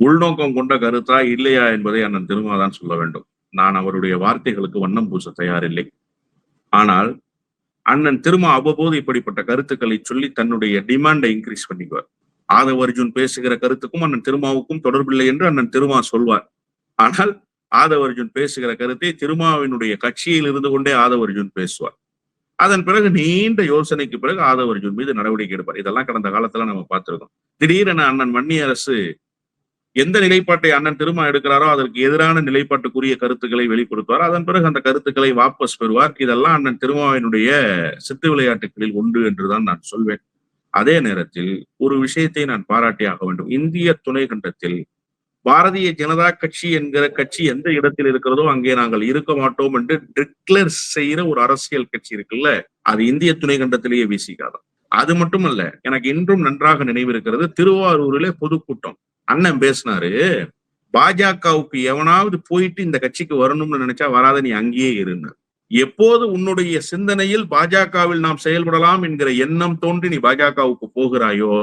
உள்நோக்கம் கொண்ட கருத்தா இல்லையா என்பதை அண்ணன் திருமா தான் சொல்ல வேண்டும். நான் அவருடைய வார்த்தைகளுக்கு வண்ணம் பூச தயாரில்லை. ஆனால் அண்ணன் திருமா அவ்வப்போது இப்படிப்பட்ட கருத்துக்களை சொல்லி தன்னுடைய டிமாண்டை இன்க்ரீஸ் பண்ணிக்குவார். ஆதவ் அர்ஜுன் பேசுகிற கருத்துக்கும் அண்ணன் திருமாவுக்கும் தொடர்பில்லை என்று அண்ணன் திருமா சொல்வார். ஆனால் ஆதவ் அர்ஜுன் பேசுகிற கருத்தை திருமாவினுடைய கட்சியில் இருந்து கொண்டே ஆதவ் அர்ஜுன் பேசுவார். அதன் பிறகு நீண்ட யோசனைக்கு பிறகு ஆதவ் அர்ஜுன் மீது நடவடிக்கை எடுப்பார். இதெல்லாம் கடந்த காலத்துல நம்ம பார்த்திருக்கோம். திடீரென அண்ணன் வன்னியரசு எந்த நிலைப்பாட்டை அண்ணன் திருமா எடுக்கிறாரோ அதற்கு எதிரான நிலைப்பாட்டுக்குரிய கருத்துக்களை வெளிப்படுத்துவார். அதன் பிறகு அந்த கருத்துக்களை வாபஸ் பெறுவார். இதெல்லாம் அண்ணன் திருமாவினுடைய சித்து விளையாட்டுகளில் ஒன்று என்றுதான் நான் சொல்வேன். அதே நேரத்தில் ஒரு விஷயத்தை நான் பாராட்டியாக வேண்டும். இந்திய துணை கண்டத்தில் பாரதிய ஜனதா கட்சி என்கிற கட்சி எந்த இடத்தில் இருக்கிறதோ அங்கே நாங்கள் இருக்க மாட்டோம் என்று டிக்ளேர் செய்யற ஒரு அரசியல் கட்சி இருக்குல்ல, அது இந்திய துணை கண்டத்திலேயே வீசிக்காதான். அது மட்டுமல்ல, எனக்கு இன்றும் நன்றாக நினைவு இருக்கிறது. திருவாரூரிலே பொதுக்கூட்டம் அண்ணன் பேசினாரு, பாஜகவுக்கு எவனாவது போயிட்டு இந்த கட்சிக்கு வரணும்னு நினைச்சா வராத, நீ அங்கேயே இருந்த. எப்போது உன்னுடைய சிந்தனையில் பாஜகவில் நாம் செயல்படலாம் என்கிற எண்ணம் தோன்றி நீ பாஜகவுக்கு போகிறாயோ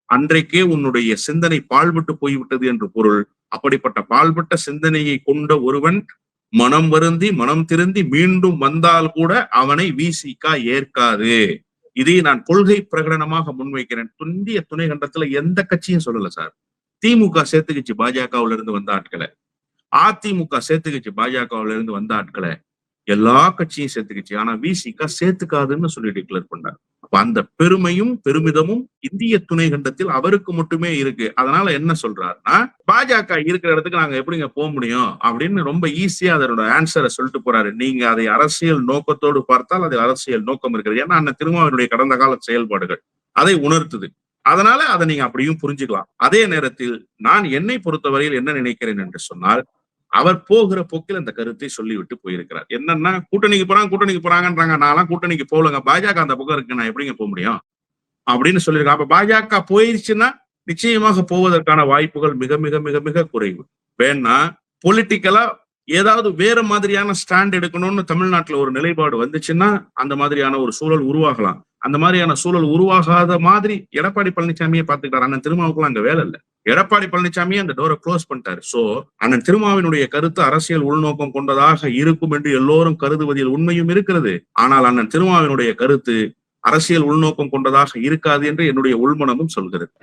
அன்றைக்கே உன்னுடைய சிந்தனை பாழ்பட்டு போய்விட்டது என்று பொருள். அப்படிப்பட்ட பாழ்பட்ட சிந்தனையை கொண்ட ஒருவன் மனம் வருந்தி மனம் திருந்தி மீண்டும் வந்தால் கூட அவனை விசிக ஏற்காது. இதை நான் கொள்கை பிரகடனமாக முன்வைக்கிறேன். இந்திய துணை கண்டத்துல எந்த கட்சியும் சொல்லல சார். திமுக சேர்த்துக்கிச்சு பாஜகவுல இருந்து வந்த ஆட்களை, அதிமுக சேர்த்துக்கிச்சு பாஜகவுல இருந்து வந்த ஆட்களை, எல்லா கட்சியும் சேர்த்துக்கிச்சு. ஆனா விசிக சேர்த்துக்காதுன்னு சொல்லி டிக்ளேர் பண்ணார். அப்ப அந்த பெருமையும் பெருமிதமும் இந்திய துணை கண்டத்தில் அவருக்கு மட்டுமே இருக்கு. அதனால என்ன சொல்றாருன்னா, பாஜக இருக்கிற இடத்துக்கு நாங்க எப்படிங்க போக முடியும் அப்படின்னு ரொம்ப ஈஸியா அதனோட ஆன்சரை சொல்லிட்டு போறாரு. நீங்க அதை அரசியல் நோக்கத்தோடு பார்த்தால் அதில் அரசியல் நோக்கம் இருக்கிறது. ஏன்னா அண்ணன் திருமாவளவனுடைய கடந்த கால செயல்பாடுகள் அதை உணர்த்துது. அதனால அதை நீங்க அப்படியும் புரிஞ்சுக்கலாம். அதே நேரத்தில் நான் என்னை பொறுத்தவரையில் என்ன நினைக்கிறேன் என்று சொன்னால், அவர் போகிற போக்கில் அந்த கருத்தை சொல்லிவிட்டு போயிருக்கிறார். என்னன்னா, கூட்டணிக்கு போறாங்கன்றாங்க, நான்லாம் கூட்டணிக்கு போகலங்க, பாஜக அந்த பக்கம் இருக்கு, நான் எப்படிங்க போக முடியும் அப்படின்னு சொல்லியிருக்காங்க. அப்ப பாஜக போயிருச்சுன்னா நிச்சயமாக போவதற்கான வாய்ப்புகள் மிக மிக மிக மிக குறைவு. வேணா பொலிட்டிக்கலா ஏதாவது வேற மாதிரியான ஸ்டாண்ட் எடுக்கணும்னு தமிழ்நாட்டுல ஒரு நிலைப்பாடு வந்துச்சுன்னா அந்த மாதிரியான ஒரு சூழல் உருவாகலாம். அந்த மாதிரியான சூழல் உருவாகாத மாதிரி எடப்பாடி பழனிசாமியை பார்த்துக்கிட்டாரு. அண்ணன் திருமாவுக்குலாம் அங்க வேலை இல்லை. எடப்பாடி பழனிசாமி அந்த டோரை க்ளோஸ் பண்ணிட்டாரு. சோ அண்ணன் திருமாவினுடைய கருத்து அரசியல் உள்நோக்கம் கொண்டதாக இருக்கும் என்று எல்லோரும் கருதுவதில் உண்மையும் இருக்கிறது. ஆனால் அண்ணன் திருமாவினுடைய கருத்து அரசியல் உள்நோக்கம் கொண்டதாக இருக்காது என்று என்னுடைய உள்மனமும் சொல்கிறது.